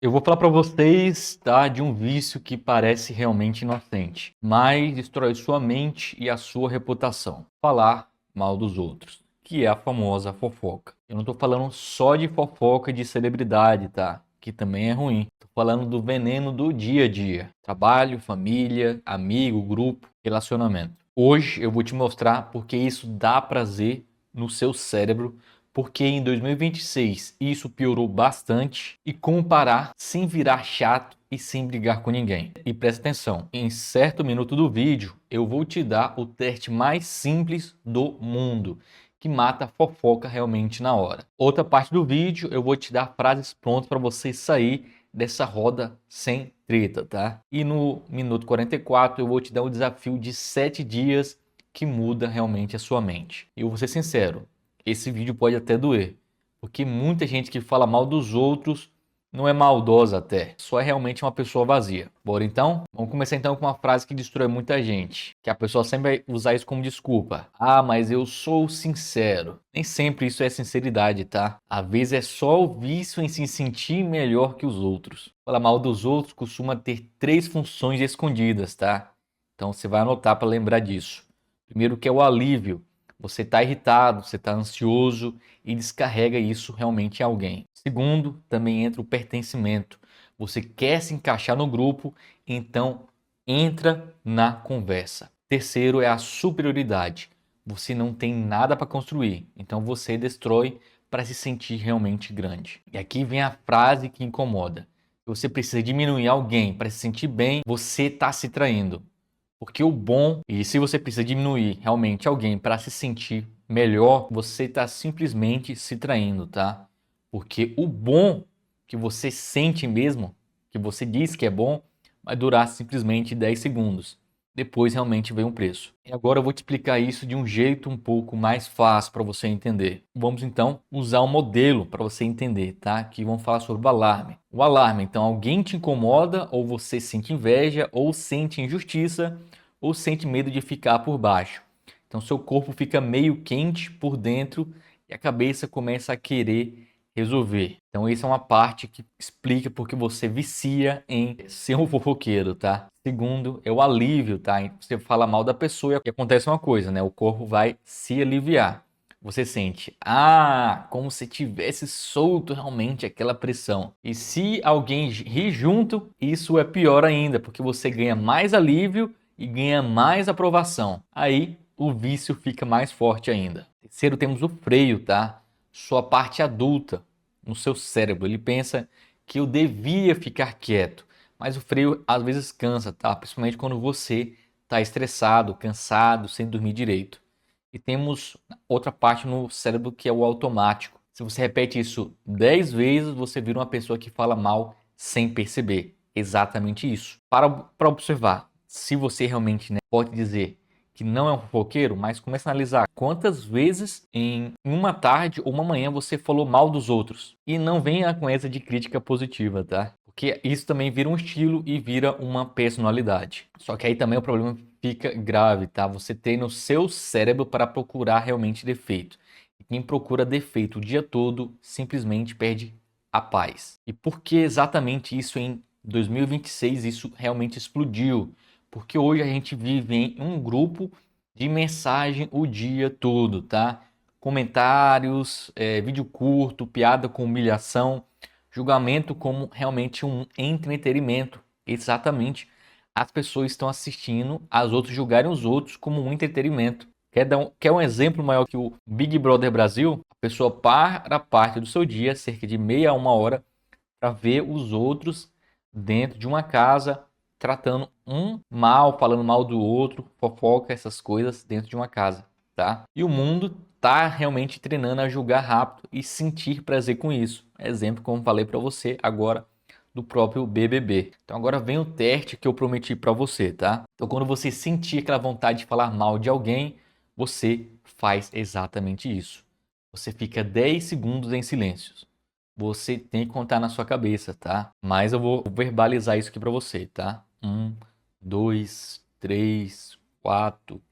Eu vou falar para vocês, tá, de um vício que parece realmente inocente, mas destrói sua mente e a sua reputação. Falar mal dos outros, que é a famosa fofoca. Eu não tô falando só de fofoca de celebridade, tá? Que também é ruim. Tô falando do veneno do dia a dia. Trabalho, família, amigo, grupo, relacionamento. Hoje eu vou te mostrar porque isso dá prazer no seu cérebro, porque em 2026 isso piorou bastante e como parar sem virar chato e sem brigar com ninguém. E presta atenção, em certo minuto do vídeo eu vou te dar o teste mais simples do mundo, que mata a fofoca realmente na hora. Outra parte do vídeo eu vou te dar frases prontas para você sair dessa roda sem treta, tá? E no minuto 44 eu vou te dar o desafio de 7 dias que muda realmente a sua mente. E eu vou ser sincero, esse vídeo pode até doer, porque muita gente que fala mal dos outros não é maldosa até, só é realmente uma pessoa vazia. Bora então? Vamos começar então com uma frase que destrói muita gente, que a pessoa sempre vai usar isso como desculpa. Ah, mas eu sou sincero. Nem sempre isso é sinceridade, tá? Às vezes é só o vício em se sentir melhor que os outros. Falar mal dos outros costuma ter 3 funções escondidas, tá? Então você vai anotar para lembrar disso. Primeiro que é o alívio. Você está irritado, você está ansioso e descarrega isso realmente em alguém. Segundo, também entra o pertencimento. Você quer se encaixar no grupo, então entra na conversa. Terceiro é a superioridade. Você não tem nada para construir, então você destrói para se sentir realmente grande. E aqui vem a frase que incomoda. Você precisa diminuir alguém para se sentir bem, você está se traindo. Porque o bom, e se você precisa diminuir realmente alguém para se sentir melhor, você está simplesmente se traindo, tá? Porque o bom que você sente mesmo, que você diz que é bom, vai durar simplesmente 10 segundos. Depois realmente vem um preço. E agora eu vou te explicar isso de um jeito um pouco mais fácil para você entender. Vamos então usar um modelo para você entender, tá? Aqui vamos falar sobre o alarme. O alarme, então, alguém te incomoda, ou você sente inveja, ou sente injustiça, ou sente medo de ficar por baixo. Então, seu corpo fica meio quente por dentro e a cabeça começa a querer resolver. Então, essa é uma parte que explica porque você vicia em ser um fofoqueiro, tá? Segundo, é o alívio, tá? Você fala mal da pessoa e acontece uma coisa, né? O corpo vai se aliviar. Você sente, como se tivesse solto realmente aquela pressão. E se alguém ri junto, isso é pior ainda, porque você ganha mais alívio e ganha mais aprovação. Aí o vício fica mais forte ainda. Terceiro, temos o freio, tá? Sua parte adulta no seu cérebro. Ele pensa que eu devia ficar quieto, mas o freio às vezes cansa, tá? Principalmente quando você está estressado, cansado, sem dormir direito. E temos outra parte no cérebro que é o automático. Se você repete isso 10 vezes, você vira uma pessoa que fala mal sem perceber. Exatamente isso. Para observar, se você realmente, né, pode dizer que não é um fofoqueiro, mas comece a analisar quantas vezes em uma tarde ou uma manhã você falou mal dos outros. E não venha com essa de crítica positiva, tá? Porque isso também vira um estilo e vira uma personalidade. Só que aí também o problema fica grave, tá? Você treina o seu cérebro para procurar realmente defeito. E quem procura defeito o dia todo simplesmente perde a paz. E por que exatamente isso em 2026 isso realmente explodiu? Porque hoje a gente vive em um grupo de mensagem o dia todo, tá? Comentários, vídeo curto, piada com humilhação, julgamento como realmente um entretenimento. Exatamente. As pessoas estão assistindo as outras julgarem os outros como um entretenimento. Quer um exemplo maior que o Big Brother Brasil? A pessoa para parte do seu dia, cerca de meia a uma hora, para ver os outros dentro de uma casa tratando um mal, falando mal do outro, fofoca, essas coisas dentro de uma casa, tá? E o mundo tá realmente treinando a julgar rápido e sentir prazer com isso. Exemplo, como falei para você agora do próprio BBB. Então agora vem o teste que eu prometi para você, tá? Então quando você sentir aquela vontade de falar mal de alguém, você faz exatamente isso. Você fica 10 segundos em silêncio. Você tem que contar na sua cabeça, tá? Mas eu vou verbalizar isso aqui para você, tá? 1, 2, 3, 4,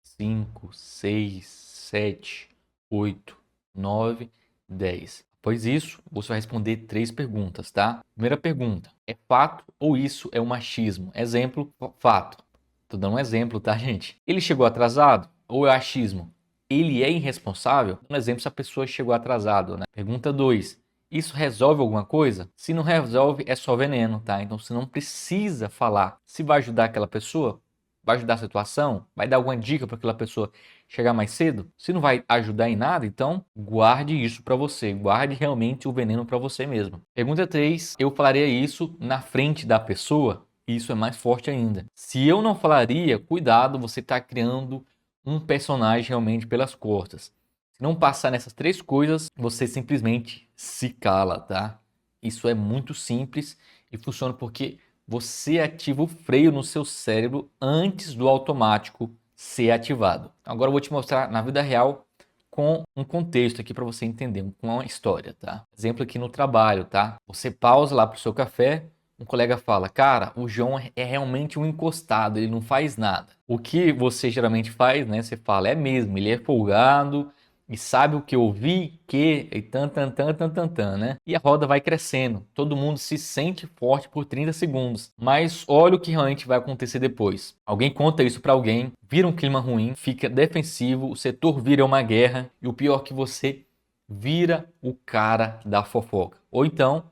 5, 6, 7, 8, 9, 10. A Após isso, você vai responder 3 perguntas, tá? Primeira pergunta, é fato ou isso é um machismo? Exemplo, fato. Tô dando um exemplo, tá, gente? Ele chegou atrasado ou é achismo? Ele é irresponsável? Um exemplo, se a pessoa chegou atrasado, né? Pergunta 2, isso resolve alguma coisa? Se não resolve, é só veneno, tá? Então você não precisa falar. Se vai ajudar aquela pessoa, vai ajudar a situação, vai dar alguma dica para aquela pessoa chegar mais cedo? Se não vai ajudar em nada, então guarde isso para você. Guarde realmente o veneno para você mesmo. Pergunta 3, eu falaria isso na frente da pessoa? Isso é mais forte ainda. Se eu não falaria, cuidado, você está criando um personagem realmente pelas costas. Se não passar nessas 3 coisas, você simplesmente se cala, tá? Isso é muito simples e funciona porque você ativa o freio no seu cérebro antes do automático ser ativado. Agora eu vou te mostrar na vida real com um contexto aqui para você entender, com uma história, tá? Exemplo aqui no trabalho, tá? Você pausa lá para o seu café, um colega fala, cara, o João é realmente um encostado, ele não faz nada. O que você geralmente faz, né? Você fala, é mesmo, ele é folgado e sabe o que eu vi, que, e né? E a roda vai crescendo, todo mundo se sente forte por 30 segundos. Mas olha o que realmente vai acontecer depois. Alguém conta isso para alguém, vira um clima ruim, fica defensivo, o setor vira uma guerra e o pior é que você vira o cara da fofoca. Ou então,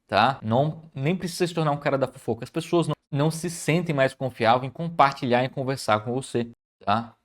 tá? Não, nem precisa se tornar um cara da fofoca. As pessoas não se sentem mais confiáveis em compartilhar e conversar com você, tá?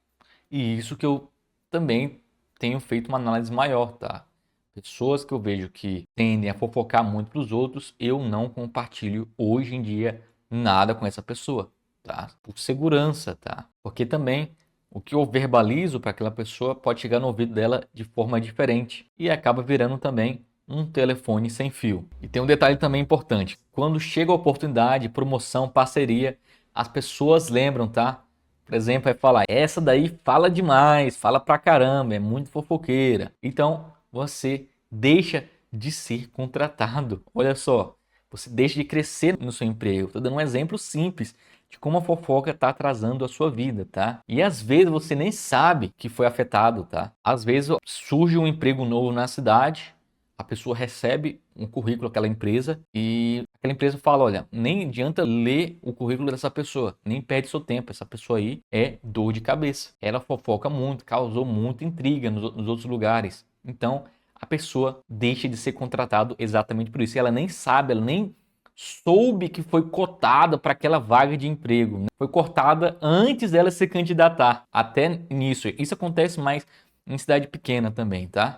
E isso que eu também tenho feito uma análise maior, tá? Pessoas que eu vejo que tendem a fofocar muito para os outros, eu não compartilho hoje em dia nada com essa pessoa, tá? Por segurança, tá? Porque também o que eu verbalizo para aquela pessoa pode chegar no ouvido dela de forma diferente e acaba virando também um telefone sem fio. E tem um detalhe também importante: quando chega a oportunidade, promoção, parceria, as pessoas lembram, tá? Por exemplo, vai falar, essa daí fala demais, fala pra caramba, é muito fofoqueira. Então, você deixa de ser contratado. Olha só, você deixa de crescer no seu emprego. Estou dando um exemplo simples de como a fofoca está atrasando a sua vida, tá? E às vezes você nem sabe que foi afetado, tá? Às vezes surge um emprego novo na cidade, a pessoa recebe um currículo daquela empresa e aquela empresa fala, olha, nem adianta ler o currículo dessa pessoa, nem perde seu tempo, essa pessoa aí é dor de cabeça. Ela fofoca muito, causou muita intriga nos outros lugares. Então, a pessoa deixa de ser contratada exatamente por isso. E ela nem sabe, ela nem soube que foi cotada para aquela vaga de emprego, né? Foi cortada antes dela se candidatar. Até nisso. Isso acontece mais em cidade pequena também, tá?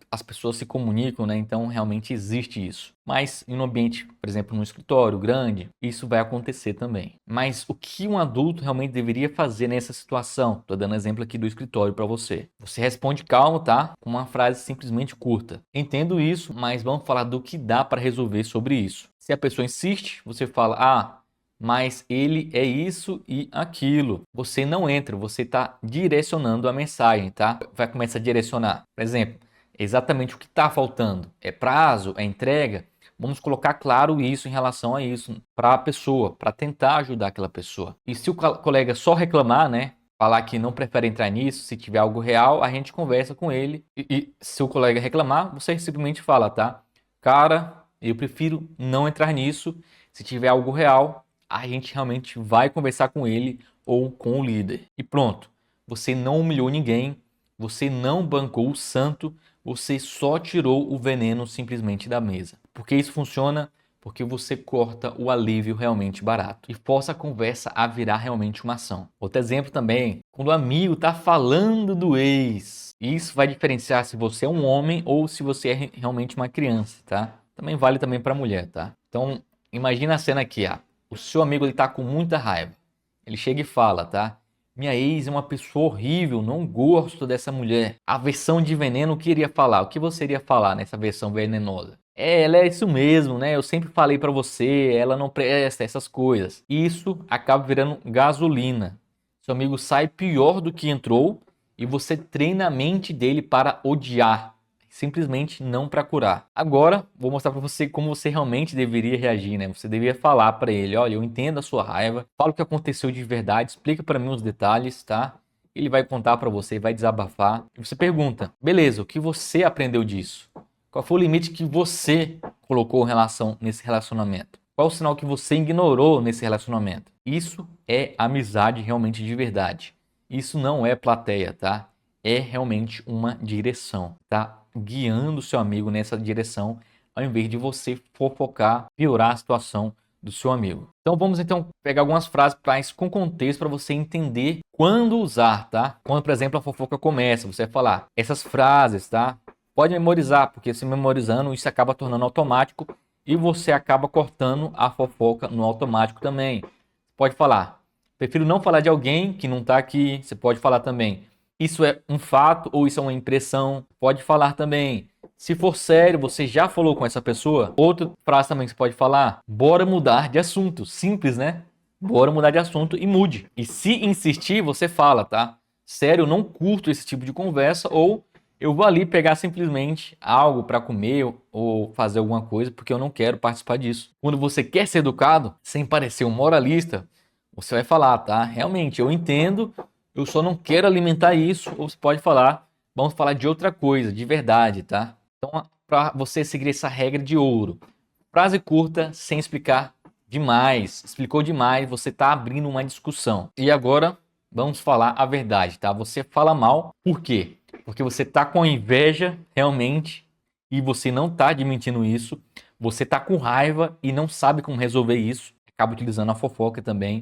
As pessoas se comunicam, né? Então realmente existe isso. Mas em um ambiente, por exemplo, num escritório grande, isso vai acontecer também. Mas o que um adulto realmente deveria fazer nessa situação? Tô dando exemplo aqui do escritório para você. Você responde calmo, tá? Com uma frase simplesmente curta. Entendo isso, mas vamos falar do que dá para resolver sobre isso. Se a pessoa insiste, você fala, mas ele é isso e aquilo. Você não entra, você está direcionando a mensagem, tá? Vai começar a direcionar. Por exemplo, exatamente o que está faltando. É prazo? É entrega? Vamos colocar claro isso em relação a isso para a pessoa, para tentar ajudar aquela pessoa. E se o colega só reclamar, né? Falar que não prefere entrar nisso, se tiver algo real, a gente conversa com ele. E se o colega reclamar, você simplesmente fala, tá? Cara, eu prefiro não entrar nisso. Se tiver algo real, a gente realmente vai conversar com ele ou com o líder. E pronto, você não humilhou ninguém, você não bancou o santo, você só tirou o veneno simplesmente da mesa. Por que isso funciona? Porque você corta o alívio realmente barato e força a conversa a virar realmente uma ação. Outro exemplo também, quando o amigo está falando do ex. Isso vai diferenciar se você é um homem ou se você é realmente uma criança, tá? Também vale também para mulher, tá? Então, imagina a cena aqui, o seu amigo ele tá com muita raiva. Ele chega e fala, tá? Minha ex é uma pessoa horrível, não gosto dessa mulher. A versão de veneno que iria falar? O que você iria falar nessa versão venenosa? Ela é isso mesmo, né? Eu sempre falei pra você, ela não presta, essas coisas. Isso acaba virando gasolina. Seu amigo sai pior do que entrou e você treina a mente dele para odiar, simplesmente não para curar. Agora, vou mostrar para você como você realmente deveria reagir, né? Você deveria falar para ele, olha, eu entendo a sua raiva, fala o que aconteceu de verdade, explica para mim os detalhes, tá? Ele vai contar para você, vai desabafar. E você pergunta, beleza, o que você aprendeu disso? Qual foi o limite que você colocou nesse relacionamento? Qual o sinal que você ignorou nesse relacionamento? Isso é amizade realmente de verdade. Isso não é plateia, tá? É realmente uma direção, tá? Guiando o seu amigo nessa direção, ao invés de você fofocar, piorar a situação do seu amigo. Então vamos então pegar algumas frases com contexto para você entender quando usar, tá? Quando, por exemplo, a fofoca começa, você vai falar essas frases, tá? Pode memorizar, porque se memorizando isso acaba tornando automático e você acaba cortando a fofoca no automático também. Pode falar, prefiro não falar de alguém que não está aqui. Você pode falar também, isso é um fato ou isso é uma impressão. Pode falar também, se for sério, você já falou com essa pessoa? Outra frase também que você pode falar, bora mudar de assunto. Simples, né? Bora mudar de assunto e mude. E se insistir, você fala, tá? Sério, eu não curto esse tipo de conversa, ou eu vou ali pegar simplesmente algo para comer ou fazer alguma coisa porque eu não quero participar disso. Quando você quer ser educado, sem parecer um moralista, você vai falar, tá? Realmente, eu entendo, eu só não quero alimentar isso. Ou você pode falar, vamos falar de outra coisa, de verdade, tá? Então, para você seguir essa regra de ouro, frase curta, sem explicar demais. Explicou demais, você está abrindo uma discussão. E agora, vamos falar a verdade, tá? Você fala mal, por quê? Porque você tá com inveja realmente e você não tá admitindo isso. Você tá com raiva e não sabe como resolver isso. Acaba utilizando a fofoca também.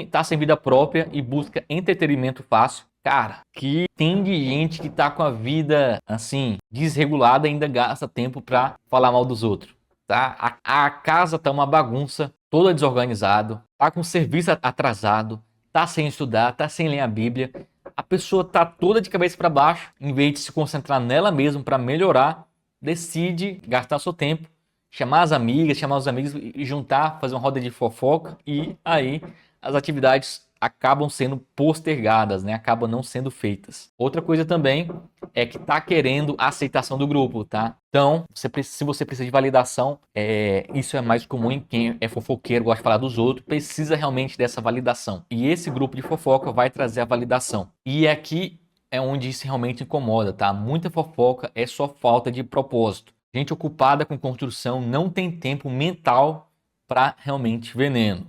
Tá sem vida própria e busca entretenimento fácil. Cara, que tem de gente que tá com a vida assim desregulada e ainda gasta tempo pra falar mal dos outros, tá? A casa tá uma bagunça, toda desorganizado, tá com o serviço atrasado, tá sem estudar, tá sem ler a Bíblia. A pessoa tá toda de cabeça para baixo, em vez de se concentrar nela mesma para melhorar, decide gastar seu tempo, chamar as amigas, chamar os amigos e juntar, fazer uma roda de fofoca, e aí as atividades acabam sendo postergadas, né? Acabam não sendo feitas. Outra coisa também é que tá querendo a aceitação do grupo, tá? Então, se você precisa de validação, isso é mais comum em quem é fofoqueiro, gosta de falar dos outros, precisa realmente dessa validação. E esse grupo de fofoca vai trazer a validação. E aqui é onde isso realmente incomoda, tá? Muita fofoca é só falta de propósito. Gente ocupada com construção não tem tempo mental para realmente veneno.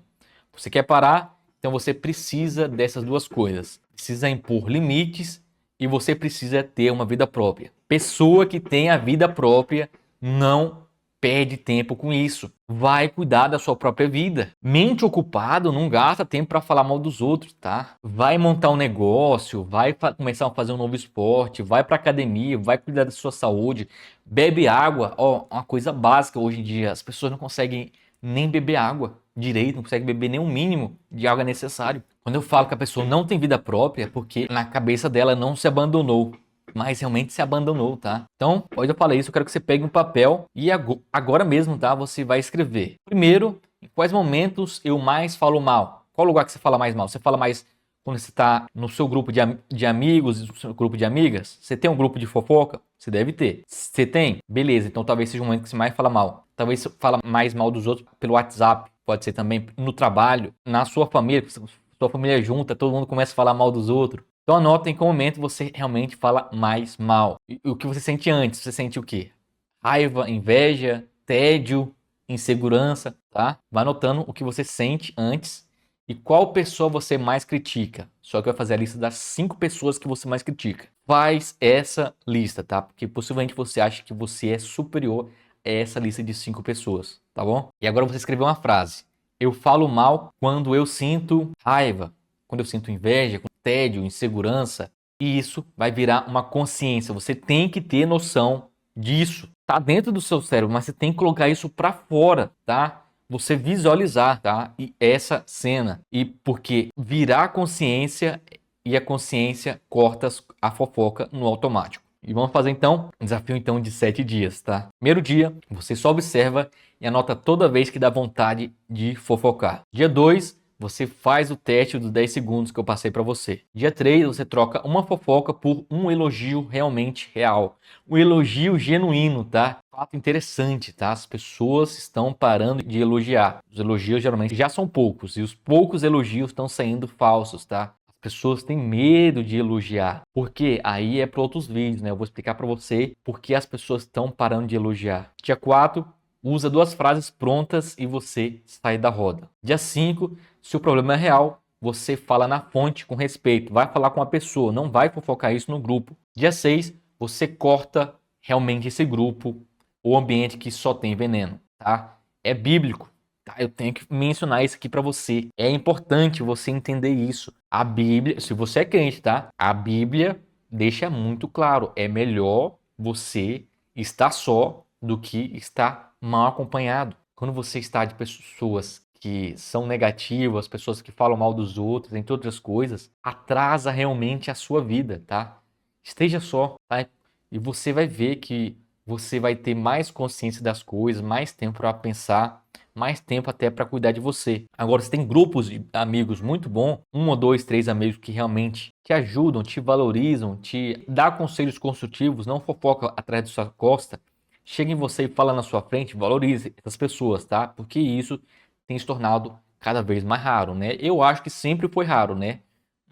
Você quer parar? Então você precisa dessas duas coisas. Precisa impor limites e você precisa ter uma vida própria. Pessoa que tem a vida própria não perde tempo com isso. Vai cuidar da sua própria vida. Mente ocupado não gasta tempo para falar mal dos outros, tá? Vai montar um negócio, vai começar a fazer um novo esporte, vai para academia, vai cuidar da sua saúde, bebe água. Ó, uma coisa básica hoje em dia, as pessoas não conseguem nem beber água direito, não consegue beber nem o mínimo de água necessário. Quando eu falo que a pessoa não tem vida própria, é porque na cabeça dela não se abandonou, mas realmente se abandonou, tá? Então, quando eu falei isso, eu quero que você pegue um papel e agora mesmo, tá? Você vai escrever. Primeiro, em quais momentos eu mais falo mal? Qual lugar que você fala mais mal? Você fala mais quando você está no seu grupo de amigos, no seu grupo de amigas? Você tem um grupo de fofoca? Você deve ter. Você tem? Beleza, então talvez seja o momento que você mais fala mal. Talvez você fala mais mal dos outros pelo WhatsApp. Pode ser também no trabalho, na sua família, sua família junta, todo mundo começa a falar mal dos outros. Então anota em qual momento você realmente fala mais mal. E o que você sente antes? Você sente o quê? Raiva, inveja, tédio, insegurança, tá? Vai anotando o que você sente antes e qual pessoa você mais critica. Só que vai fazer a lista das 5 pessoas que você mais critica. Faz essa lista, tá? Porque possivelmente você acha que você é superior a essa lista de 5 pessoas, tá bom? E agora você escreveu uma frase. Eu falo mal quando eu sinto raiva, quando eu sinto inveja, tédio, insegurança. E isso vai virar uma consciência. Você tem que ter noção disso. Tá dentro do seu cérebro, mas você tem que colocar isso para fora, tá? Você visualizar, tá? E essa cena. E porque virar consciência e a consciência corta a fofoca no automático. E vamos fazer então um desafio então de 7 dias, tá? Primeiro dia, você só observa e anota toda vez que dá vontade de fofocar. Dia 2, você faz o teste dos 10 segundos que eu passei para você. Dia 3, você troca uma fofoca por um elogio realmente real. Um elogio genuíno, tá? Fato interessante, tá? As pessoas estão parando de elogiar. Os elogios geralmente já são poucos e os poucos elogios estão saindo falsos, tá? As pessoas têm medo de elogiar. Porque aí é para outros vídeos, né? Eu vou explicar para você por que as pessoas estão parando de elogiar. Dia 4, usa 2 frases prontas e você sai da roda. Dia 5, se o problema é real, você fala na fonte com respeito. Vai falar com a pessoa, não vai fofocar isso no grupo. Dia 6, você corta realmente esse grupo, o ambiente que só tem veneno, tá? É bíblico. Tá, eu tenho que mencionar isso aqui para você. É importante você entender isso. A Bíblia, se você é crente, tá? A Bíblia deixa muito claro. É melhor você estar só do que estar mal acompanhado. Quando você está de pessoas que são negativas, pessoas que falam mal dos outros, entre outras coisas, atrasa realmente a sua vida, tá? Esteja só, tá? E você vai ver que você vai ter mais consciência das coisas, mais tempo para pensar, mais tempo até para cuidar de você. Agora, você tem grupos de amigos muito bom, 1 ou 2, 3 amigos que realmente te ajudam, te valorizam, te dá conselhos construtivos, não fofoca atrás da sua costa. Chega em você e fala na sua frente, valorize essas pessoas, tá? Porque isso tem se tornado cada vez mais raro, né? Eu acho que sempre foi raro, né?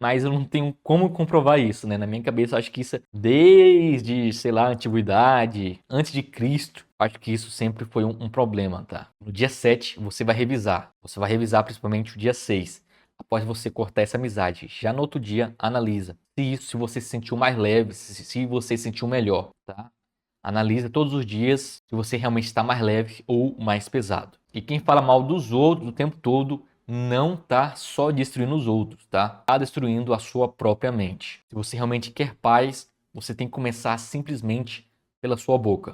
Mas eu não tenho como comprovar isso, né? Na minha cabeça, eu acho que isso desde, sei lá, a antiguidade, antes de Cristo, acho que isso sempre foi um problema, tá? No dia 7, você vai revisar. Você vai revisar principalmente o dia 6. Após você cortar essa amizade. Já no outro dia, analisa. Se você se sentiu mais leve, se você se sentiu melhor, tá? Analisa todos os dias se você realmente está mais leve ou mais pesado. E quem fala mal dos outros o tempo todo não está só destruindo os outros, tá? Está destruindo a sua própria mente. Se você realmente quer paz, você tem que começar simplesmente pela sua boca.